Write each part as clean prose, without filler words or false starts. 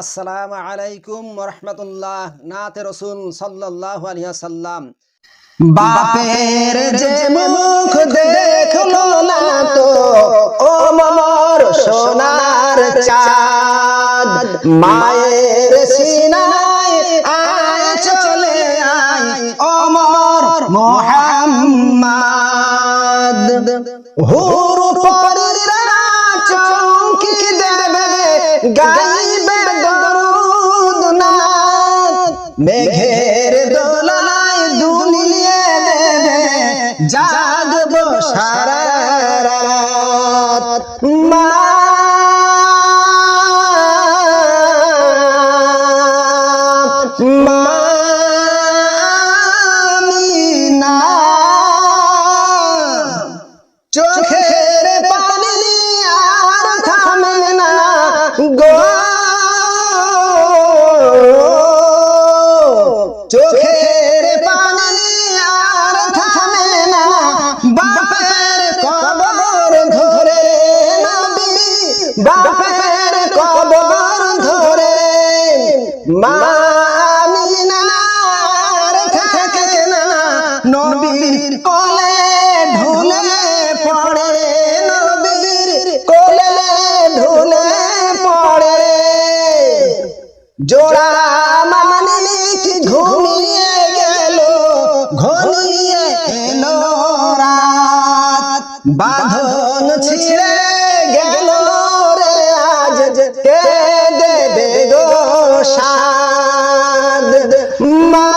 আসসালামু আলাইকুম ওয়া নাতে রসুল সাল্লাল্লাহু আলাইহি ওয়াসাল্লাম। বাপের যে মুখ দেখলো না তো ও মোর সোনার চাঁদ, মায়ের সিনায় আয় চলে আয় ও মোর মুহাম্মদ। হুরু পরীরা চমকি দেবে গাইবে দরুদ নাত, মেঘের দোলায় দুলিয়ে দেবে জাগবো সারা রাত। মা আমিনা চোখের পানি আর থামে না গো, চোখের পানি আর থামে না, বাপের কবর ধরে নবী, বাপের কবর ধরে মা আমিনা আর থাকে না, নবীর কোলে ঢুলে পড়ে, নবীর কোলে ঢুলে পড়ে। জোড়া মানিক ঘুমিয়ে গেল, ঘনিয়ে এলো রাত, বাঁধন ছিঁড়ে গেল রে আজ, কে দেবে গো সাদ। মা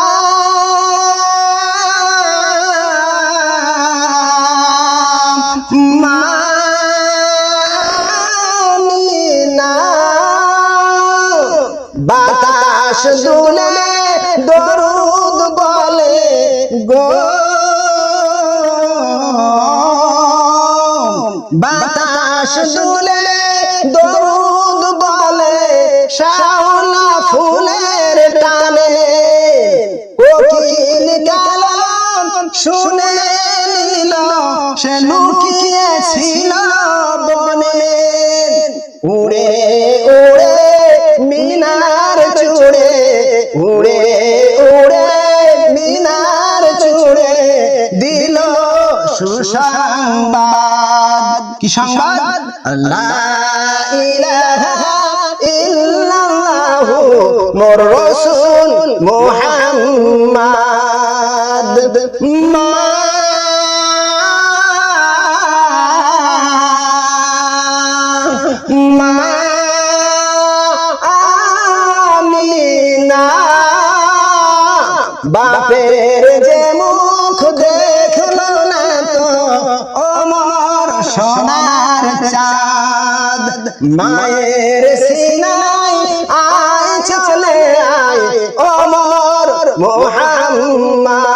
আমিনা বাতাস দুলে দরুদ বলে গো, বাতাস দুলে দরুদ বলে, শাওলা ফুলের টানে কোকিল কালাম শুনে নিল, সে লুকিয়েছিল বনে। উড়ে উড়ে মিনার চূড়ে, উড়ে উড়ে মিনার চূড়ে দিল সুসংবাদ। কি সংবাদ? লা ইলাহা ইল্লাল্লাহু মোর রাসূল মুহাম্মদ। মা আমিনা বাপের যে মুখ দেখলো না তো ও মোর সোনার চাঁদ, মায়ের সিনায় আয় চলে আয় ও মোর মুহাম্মদ।